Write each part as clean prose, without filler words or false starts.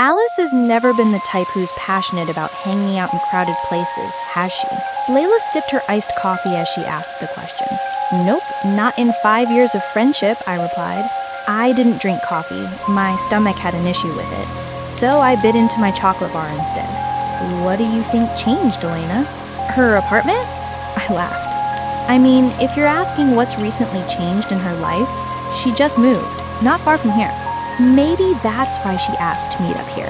Alice has never been the type who's passionate about hanging out in crowded places, has she? Layla sipped her iced coffee as she asked the question. Nope, not in 5 years of friendship, I replied. I didn't drink coffee. My stomach had an issue with it. So I bit into my chocolate bar instead. What do you think changed, Elena? Her apartment? I laughed. I mean, if you're asking what's recently changed in her life, she just moved, not far from here. Maybe that's why she asked to meet up here.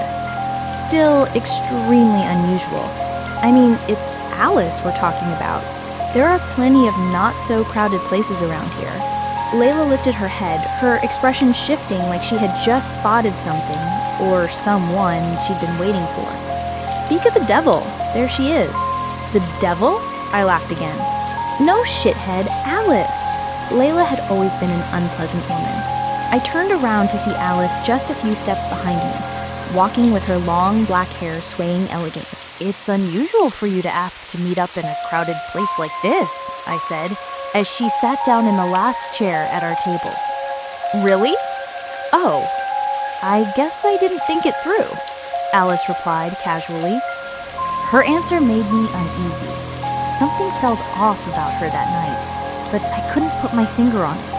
Still extremely unusual. I mean, it's Alice we're talking about. There are plenty of not-so-crowded places around here. Layla lifted her head, her expression shifting like she had just spotted something, or someone she'd been waiting for. Speak of the devil, there she is. The devil? I laughed again. No shithead, Alice. Layla had always been an unpleasant woman. I turned around to see Alice just a few steps behind me, walking with her long black hair swaying elegantly. It's unusual for you to ask to meet up in a crowded place like this, I said, as she sat down in the last chair at our table. Really? Oh, I guess I didn't think it through, Alice replied casually. Her answer made me uneasy. Something felt off about her that night, but I couldn't put my finger on it.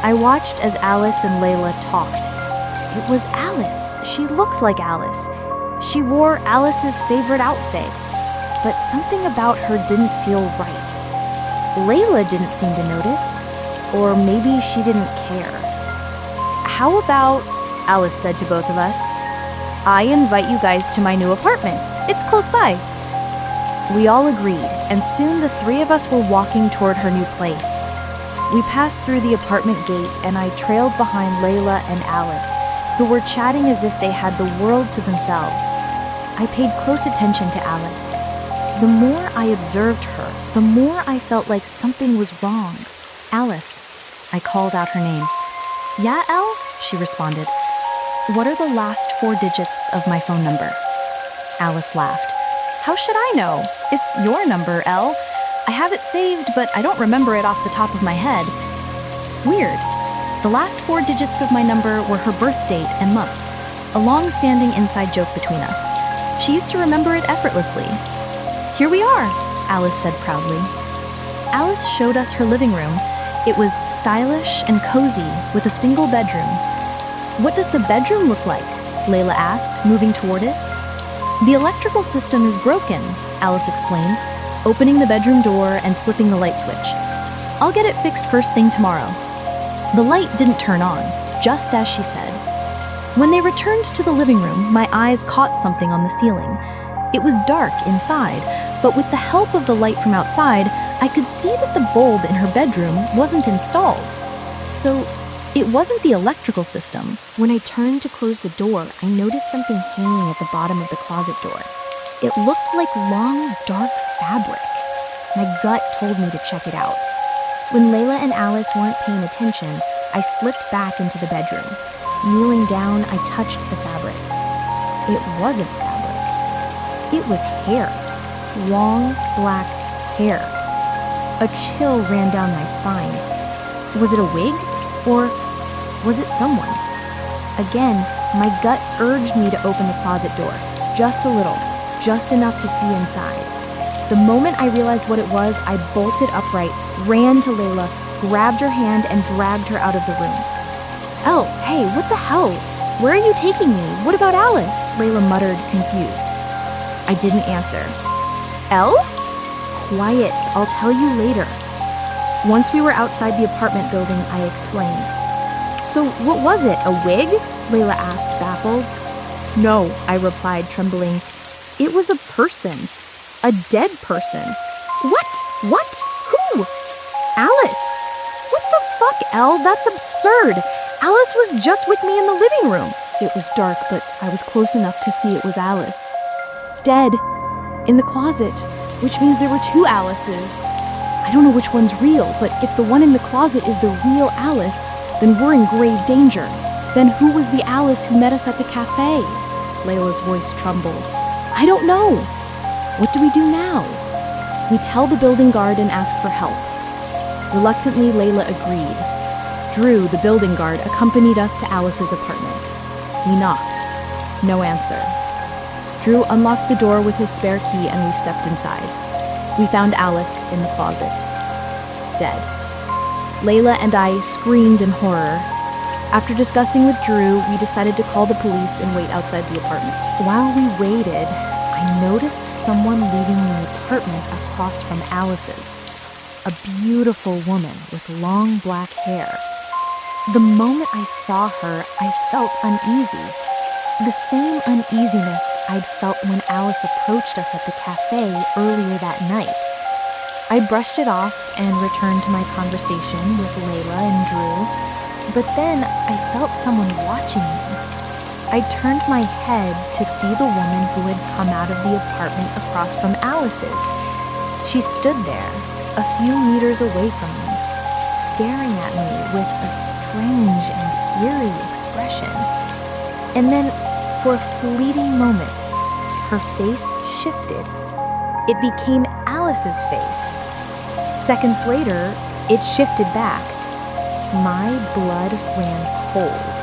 I watched as Alice and Layla talked. It was Alice. She looked like Alice. She wore Alice's favorite outfit, but something about her didn't feel right. Layla didn't seem to notice, or maybe she didn't care. How about, Alice said to both of us, I invite you guys to my new apartment. It's close by. We all agreed, and soon the three of us were walking toward her new place. We passed through the apartment gate, and I trailed behind Layla and Alice, who were chatting as if they had the world to themselves. I paid close attention to Alice. The more I observed her, the more I felt like something was wrong. Alice, I called out her name. Yeah, Elle? She responded. What are the last 4 digits of my phone number? Alice laughed. How should I know? It's your number, Elle. I have it saved, but I don't remember it off the top of my head. Weird. The last 4 digits of my number were her birth date and month, a long-standing inside joke between us. She used to remember it effortlessly. Here we are, Alice said proudly. Alice showed us her living room. It was stylish and cozy with a single bedroom. What does the bedroom look like? Layla asked, moving toward it. The electrical system is broken, Alice explained, opening the bedroom door and flipping the light switch. I'll get it fixed first thing tomorrow. The light didn't turn on, just as she said. When they returned to the living room, my eyes caught something on the ceiling. It was dark inside, but with the help of the light from outside, I could see that the bulb in her bedroom wasn't installed. So, it wasn't the electrical system. When I turned to close the door, I noticed something hanging at the bottom of the closet door. It looked like long, dark fabric. My gut told me to check it out. When Layla and Alice weren't paying attention, I slipped back into the bedroom. Kneeling down, I touched the fabric. It wasn't fabric. It was hair. Long, black hair. A chill ran down my spine. Was it a wig? Or was it someone? Again, my gut urged me to open the closet door. Just a little. Just enough to see inside. The moment I realized what it was, I bolted upright, ran to Layla, grabbed her hand, and dragged her out of the room. Elle, hey, what the hell? Where are you taking me? What about Alice? Layla muttered, confused. I didn't answer. Elle? Quiet, I'll tell you later. Once we were outside the apartment building, I explained. So what was it, a wig? Layla asked, baffled. No, I replied, trembling. It was a person. A dead person. What? What? Who? Alice. What the fuck, Elle? That's absurd. Alice was just with me in the living room. It was dark, but I was close enough to see it was Alice. Dead. In the closet. Which means there were 2 Alices. I don't know which one's real, but if the one in the closet is the real Alice, then we're in grave danger. Then who was the Alice who met us at the cafe? Layla's voice trembled. I don't know. What do we do now? We tell the building guard and ask for help. Reluctantly, Layla agreed. Drew, the building guard, accompanied us to Alice's apartment. We knocked. No answer. Drew unlocked the door with his spare key and we stepped inside. We found Alice in the closet, dead. Layla and I screamed in horror. After discussing with Drew, we decided to call the police and wait outside the apartment. While we waited, I noticed someone leaving the apartment across from Alice's. A beautiful woman with long black hair. The moment I saw her, I felt uneasy. The same uneasiness I'd felt when Alice approached us at the cafe earlier that night. I brushed it off and returned to my conversation with Layla and Drew, but then I felt someone watching me. I turned my head to see the woman who had come out of the apartment across from Alice's. She stood there, a few meters away from me, staring at me with a strange and eerie expression. And then, for a fleeting moment, her face shifted. It became Alice's face. Seconds later, it shifted back. My blood ran cold.